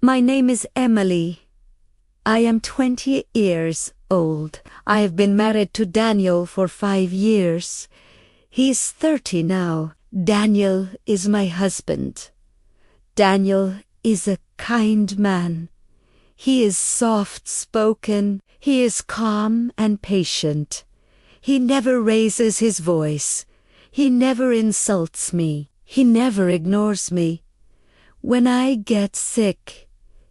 My name is Emily. I am 20 years old. I have been married to Daniel for 5 years. He is 30 now. Daniel is my husband. Daniel is a kind man. He is soft-spoken. He is calm and patient. He never raises his voice. He never insults me. He never ignores me. When I get sick,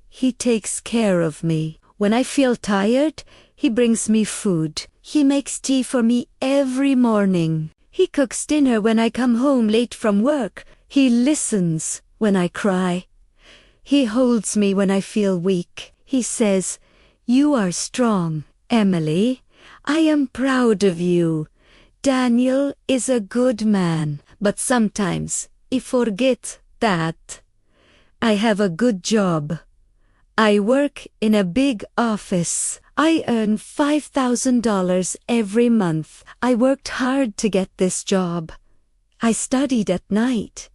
he takes care of me. When I feel tired, he brings me food. He makes tea for me every morning. He cooks dinner when I come home late from work. He listens when I cry. He holds me when I feel weak. He says, "You are strong, Emily. I am proud of you. Daniel is a good man." But sometimes he forgets that. I have a good job. I work in a big office. I earn $5,000 every month. I worked hard to get this job. I studied at night.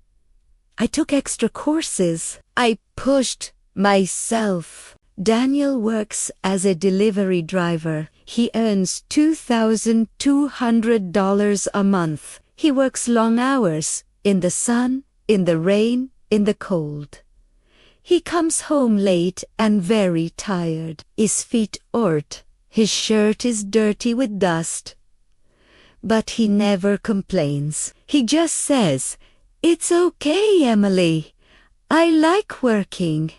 I took extra courses. I pushed myself. Daniel works as a delivery driver. He earns $2,200 a month. He works long hours, in the sun, in the rain, in the cold. He comes home late and very tired. His feet hurt. His shirt is dirty with dust. But he never complains. He just says, "It's okay, Emily. I like working."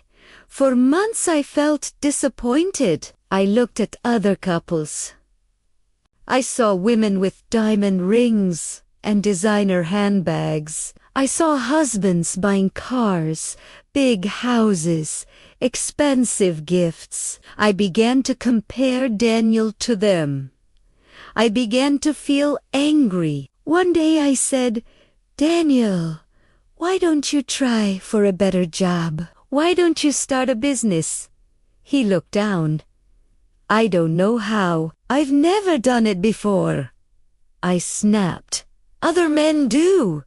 For months I felt disappointed. I looked at other couples. I saw women with diamond rings and designer handbags. I saw husbands buying cars, big houses, expensive gifts. I began to compare Daniel to them. I began to feel angry. One day I said, "Daniel, why don't you try for a better job? Why don't you start a business?" He looked down. "I don't know how. I've never done it before." I snapped. "Other men do.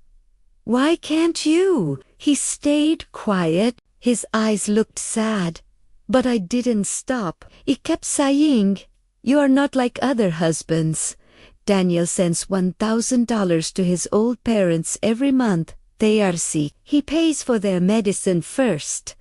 Why can't you?" He stayed quiet. His eyes looked sad. But I didn't stop. He kept saying, "You are not like other husbands." Daniel sends $1,000 to his old parents every month. They are sick. He pays for their medicine first,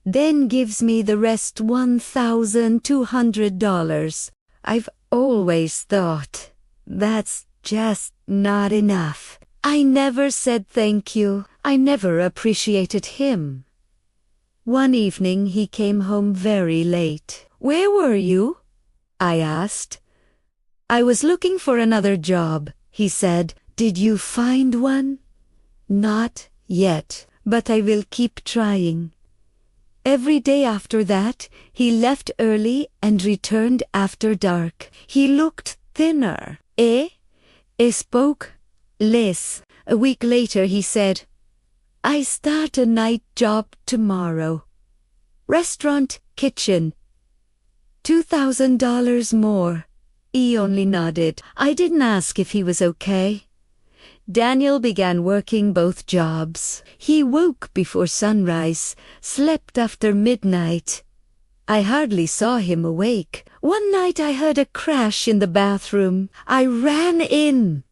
then gives me the rest $1,200. I've always thought, that's just not enough. I never said thank you. I never appreciated him. One evening he came home very late. "Where were you?" I asked. "I was looking for another job," he said. "Did you find one?" "Not yet, but I will keep trying." Every day after that, he left early and returned after dark. He looked thinner. He spoke less. A week later he said, "I start a night job tomorrow. Restaurant, kitchen. $2,000 more." He only nodded. I didn't ask if he was okay. Daniel began working both jobs. He woke before sunrise, slept after midnight. I hardly saw him awake. One night I heard a crash in the bathroom. I ran in.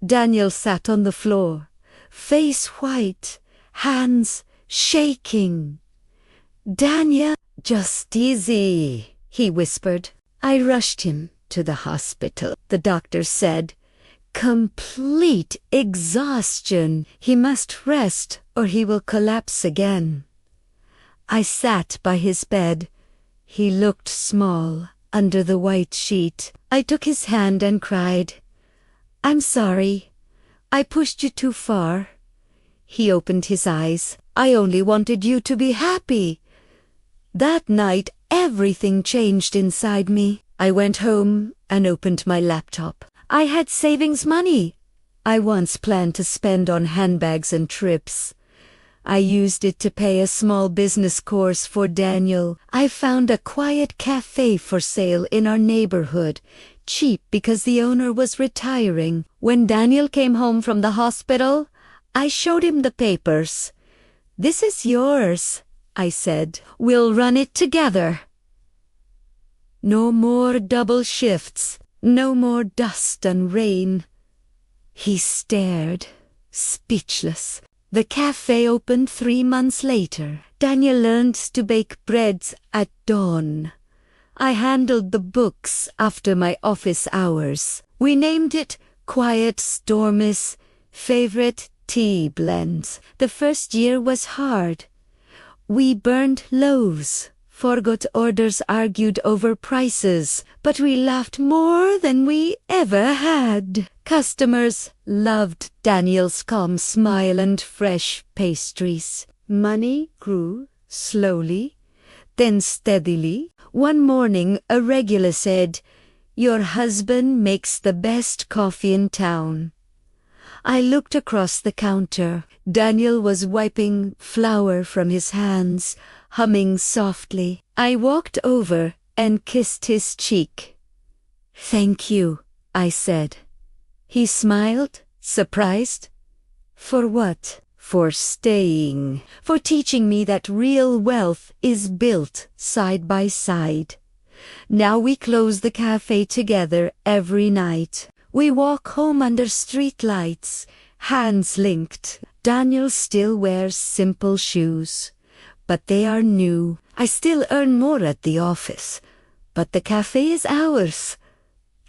Daniel sat on the floor, face white, hands shaking. "Daniel, just easy," he whispered. I rushed him to the hospital. The doctor said, "Complete exhaustion. He must rest or he will collapse again." I sat by his bed. He looked small under the white sheet. I took his hand and cried, "I'm sorry. I pushed you too far." He opened his eyes. "I only wanted you to be happy." That night, everything changed inside me. I went home and opened my laptop. I had savings money. I once planned to spend on handbags and trips. I used it to pay a small business course for Daniel. I found a quiet cafe for sale in our neighborhood, cheap because the owner was retiring. When Daniel came home from the hospital, I showed him the papers. "This is yours," I said. We'll run it together. No more double shifts, no more dust and rain. He stared, speechless. The cafe opened 3 months later. Daniel learned to bake breads at dawn. I handled the books after my office hours. We named it Quiet Storm's Favorite Tea Blends. The first year was hard. We burned loaves, forgot orders, argued over prices, but we laughed more than we ever had. Customers loved Daniel's calm smile and fresh pastries. Money grew slowly, then steadily. One morning, a regular said, "Your husband makes the best coffee in town." I looked across the counter. Daniel was wiping flour from his hands, humming softly. I walked over and kissed his cheek. "Thank you," I said. He smiled, surprised. "For what?" "For staying. For teaching me that real wealth is built side by side." Now we close the cafe together every night. We walk home under street lights, hands linked. Daniel still wears simple shoes, but they are new. I still earn more at the office, but the cafe is ours.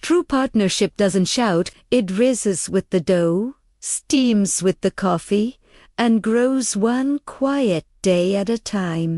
True partnership doesn't shout, it rises with the dough, steams with the coffee, and grows one quiet day at a time.